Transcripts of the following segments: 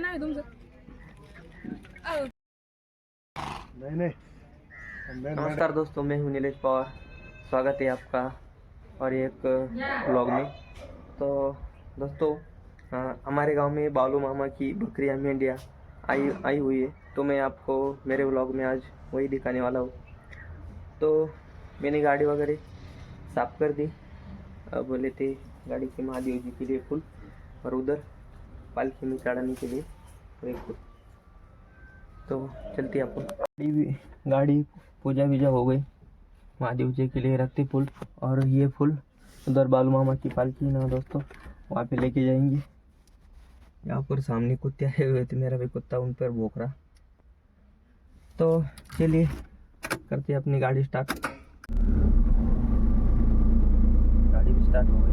नाव आहे तुमचं? नमस्कार दोस्तों, मैं हूं नीलेश पवार। स्वागत है आपका और एक ब्लॉग में। तो दोस्तों, हमारे गांव में बालू मामा की बकरियां मेंढियां आई हुई है, तो मैं आपको मेरे ब्लॉग में आज वही दिखाने वाला हूँ। तो मैंने गाड़ी वगैरह साफ कर दी। अब लेते गाड़ी के महादेव जी के लिए फूल और उधर पालकी में चढ़ाने के लिए एक फूल। तो चलते अपन। गाड़ी पूजा वीजा हो गई, महादेव जी के लिए रखते फूल, और ये फूल उधर बालू मामा की पालकी ना दोस्तों वहाँ पे लेके जाएंगे। यहाँ पर सामने कुत्ते आए हुए थे, मेरा भी कुत्ता उन पर भौंक रहा। तो चलिए करते अपनी गाड़ी स्टार्ट। गाड़ी भी स्टार्ट हो गई।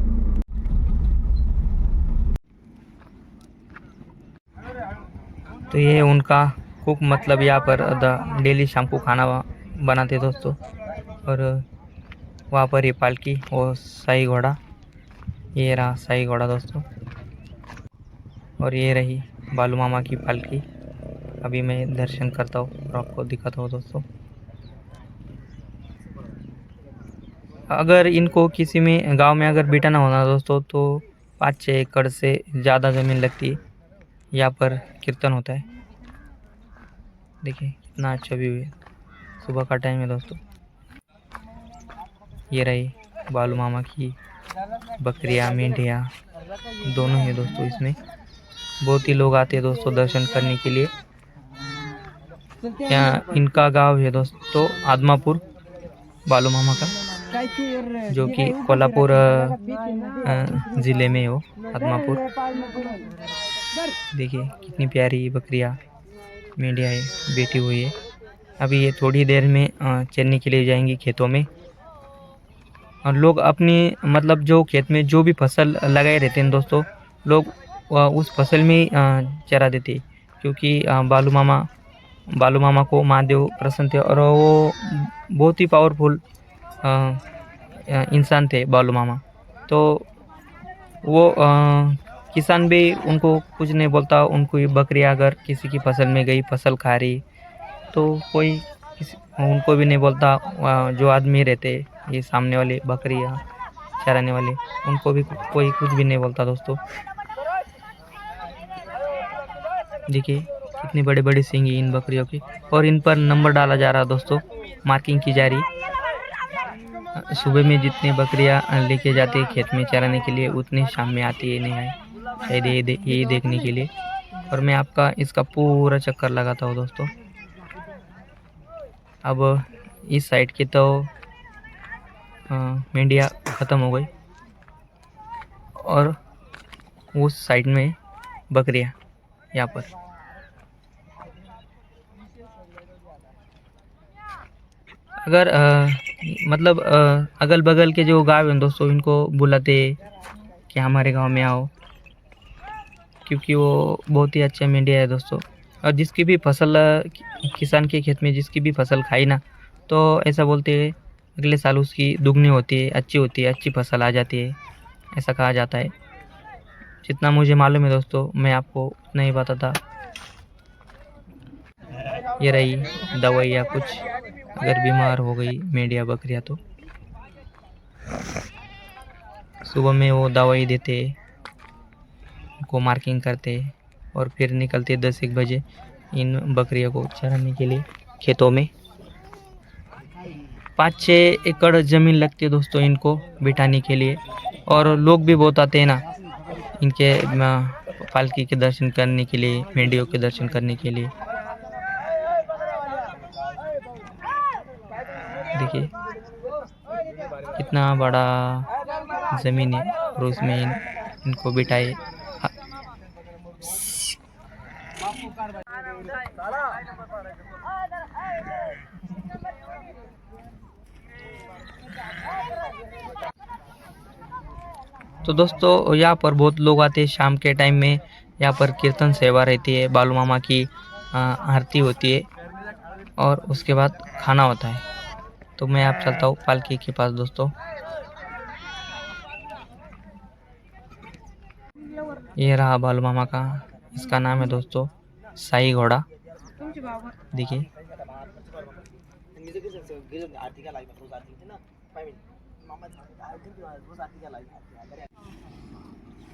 तो ये उनका कुक, मतलब यहाँ पर डेली शाम को खाना बनाते दोस्तों। और वहाँ पर ये पालकी और शाही घोड़ा, ये रहा शाही घोड़ा दोस्तों, और ये रही बालू मामा की पालकी। अभी मैं दर्शन करता हूँ और आपको दिखाता हूँ दोस्तों। अगर इनको किसी में गांव में अगर बिठाना होना दोस्तों, तो 5-6 एकड़ से ज़्यादा ज़मीन लगती है। यहाँ पर कीर्तन होता है, देखिए कितना अच्छा व्यू है। सुबह का टाइम है दोस्तों। ये रही बालू मामा की बकरियाँ मेंढियाँ दोनों है दोस्तों। इसमें बहुत ही लोग आते हैं दोस्तों दर्शन करने के लिए। यहाँ इनका गांव है दोस्तों आदमापुर, बालू मामा का, जो कि कोल्हापुर ज़िले में हो आदमापुर। देखिए कितनी प्यारी बकरियाँ मेंढियाँ है, बैठी हुई है। अभी ये थोड़ी देर में चरने के लिए जाएंगी खेतों में। और लोग अपनी, मतलब जो खेत में जो भी फसल लगाए रहते हैं दोस्तों, लोग उस फसल में चरा देते, क्योंकि बालू मामा को महादेव प्रसन्न थे, और वो बहुत ही पावरफुल इंसान थे बालू मामा। तो वो किसान भी उनको कुछ नहीं बोलता। उनको बकरियाँ अगर किसी की फसल में गई, फसल खा रही, तो कोई उनको भी नहीं बोलता। जो आदमी रहते, ये सामने वाले बकरियाँ चराने वाले, उनको भी कोई कुछ भी नहीं बोलता दोस्तों। देखिए कितनी बड़े बड़े सींग इन बकरियों की, और इन पर नंबर डाला जा रहा दोस्तों, मार्किंग की जा रही। सुबह में जितनी बकरियां लेके जाते हैं खेत में चराने के लिए, उतनी शाम में आती है नहीं आई, शायद यही देखने के लिए। और मैं आपका इसका पूरा चक्कर लगाता हूँ दोस्तों। अब इस साइड की तो मेंढियाँ ख़त्म हो गई, और उस साइड में बकरियाँ यहाँ पर। अगर मतलब अगल बगल के जो गाँव हैं दोस्तों, इनको बुलाते कि हमारे गांव में आओ, क्योंकि वो बहुत ही अच्छा मेंढिया है दोस्तों। और जिसकी भी फसल किसान के खेत में जिसकी भी फसल खाई ना, तो ऐसा बोलते हैं अगले साल उसकी दुगनी होती है, अच्छी फसल आ जाती है, ऐसा कहा जाता है। जितना मुझे मालूम है दोस्तों, मैं आपको उतना ही बताता। ये रही दवाई या कुछ, अगर बीमार हो गई मेंढिया बकरियाँ तो सुबह में वो दवाई देते, को मार्किंग करते, और फिर निकलते 10-1 बजे इन बकरियों को चराने के लिए खेतों में। 5-6 एकड़ ज़मीन लगती है दोस्तों इनको बिठाने के लिए। और लोग भी बहुत आते हैं ना इनके पालकी के दर्शन करने के लिए, मेंढियों के दर्शन करने के लिए। देखिए कितना बड़ा ज़मीन है, और उसमें इनको बिठाए। तो दोस्तों यहाँ पर बहुत लोग आते हैं शाम के टाइम में। यहाँ पर कीर्तन सेवा रहती है, बालू मामा की आरती होती है, और उसके बाद खाना होता है। तो मैं आप चलता हूँ पालकी के पास दोस्तों। ये रहा बालू मामा का इसका नाम है दोस्तों शाही घोड़ा। देखिए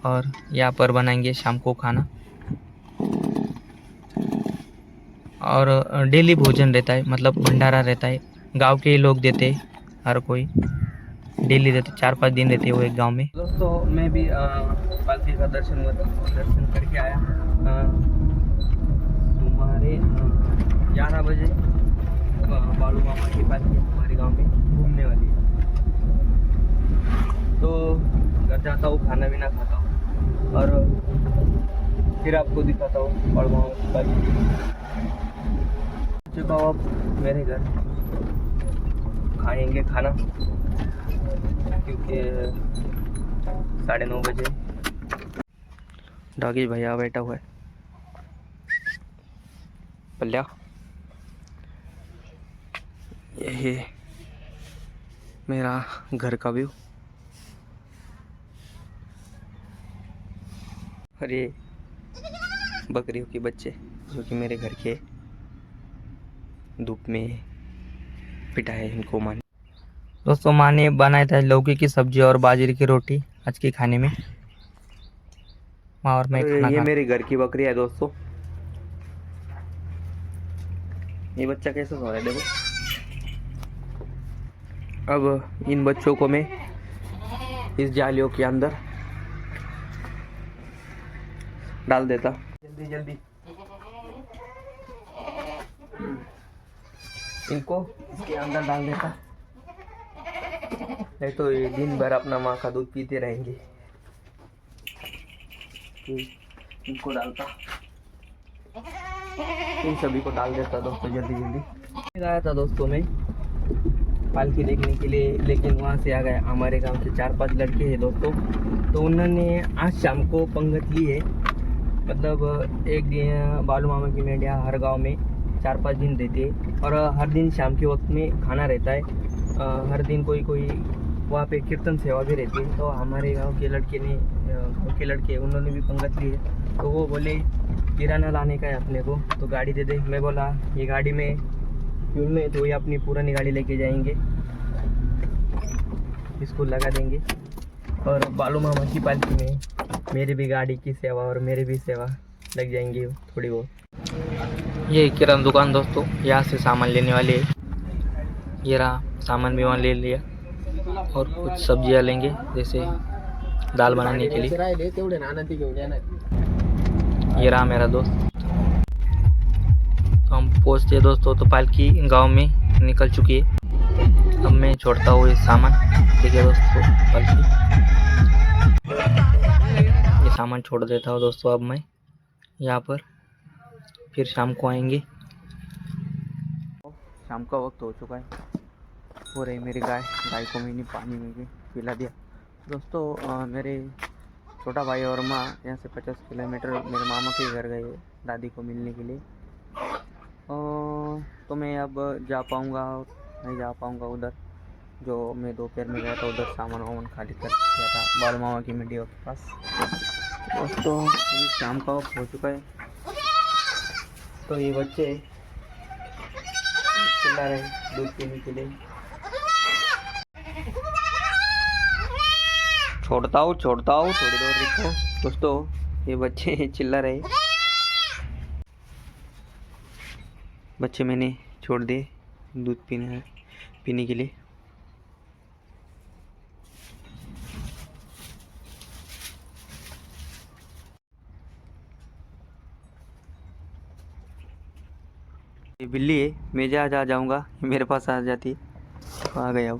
और यहाँ पर बनाएंगे शाम को खाना, और डेली भोजन रहता है, मतलब भंडारा रहता है। गांव के ही लोग देते हैं, हर कोई डेली रहते, 4-5 दिन रहते हैं वो एक गांव में। दोस्तों मैं भी पालकी का दर्शन करके आया। तुम्हारे 11 बजे बालू मामा की पालकी हमारे गांव में घूमने वाली है, तो घर जाता हूँ, खाना पीना खाता हूँ और फिर आपको दिखाता हूँ बालू मामा की पालकी। चुका हूँ अब मेरे घर, खाएंगे खाना क्योंकि 9:30 बजे। डॉगी भैया बैठा हुआ है, पल्ल्या। यही मेरा घर का व्यू। और ये बकरियों के बच्चे जो कि मेरे घर के धूप में पिटा है इनको माँ ने। दोस्तों माँ ने बनाया था लौकी की सब्जी और बाजरे की रोटी आज के खाने में। माँ और मैं खाना। ये मेरे घर की बकरी है दोस्तों। ये बच्चा कैसे सो रहा है देखो। अब इन बच्चों को मैं इस जालियों के अंदर डाल देता, जल्दी जल्दी इनको इसके अंदर डाल देता, नहीं तो ये दिन भर अपना माँ का दूध पीते रहेंगे। इनको डालता, इन सभी को डाल देता दोस्तों जल्दी जल्दी। आया था दोस्तों मैं पालकी देखने के लिए, लेकिन वहाँ से आ गए हमारे गांव के 4-5 लड़के हैं दोस्तों, तो उन्होंने आज शाम को पंगत ली है। मतलब एक दिन बालू मामा की मेंढिया हर गांव में 4-5 दिन रहती है और हर दिन शाम के वक्त में खाना रहता है। हर दिन कोई कोई वहाँ पे कीर्तन सेवा भी रहती है। तो हमारे गांव के लड़के उन्होंने भी पंगत ली है, तो वो बोले किराना लाने का है अपने को, तो गाड़ी दे दे। मैं बोला ये गाड़ी में फ्यूल में, तो ये अपनी पुरानी गाड़ी लेके जाएंगे, इसको लगा देंगे और बालू मामा की पालकी में मेरी भी गाड़ी की सेवा और मेरी भी सेवा लग जाएंगी थोड़ी बहुत। ये किराना दुकान दोस्तों, यहाँ से सामान लेने वाले। ये रहा सामान भी वहाँ ले लिया और कुछ सब्जियाँ लेंगे जैसे दाल बनाने के लिए। ये रहा मेरा दोस्त। तो हम पहुँचते दोस्तों, तो पालकी गांव में निकल चुकी है। अब मैं छोड़ता हूँ ये सामान। देखिए दोस्तों पालकी, ये सामान छोड़ देता हूँ दोस्तों अब मैं यहाँ पर। फिर शाम को आएंगे। शाम का वक्त हो चुका है, हो रही मेरी गाय को मैंने पानी में भी पिला दिया दोस्तों। मेरे छोटा भाई और माँ यहाँ से 50 किलोमीटर मेरे मामा के घर गए दादी को मिलने के लिए। तो मैं अब जा पाऊँगा नहीं जा पाऊँगा उधर, जो मैं दोपहर में गया था उधर सामान वामान खाली कर दिया था बालू मामा की मंडियों के पास दोस्तों। अभी शाम का वक्त हो चुका है, तो ये बच्चे चिल्ला रहे दूध पीने के लिए। छोड़ता हूँ थोड़ी देर रुको दोस्तों, ये बच्चे चिल्ला रहे। बच्चे मैंने छोड़ दिए दूध पीने के लिए। ये बिल्ली है, मैं जा जाऊंगा, मेरे पास आ जाती, तो आ गया।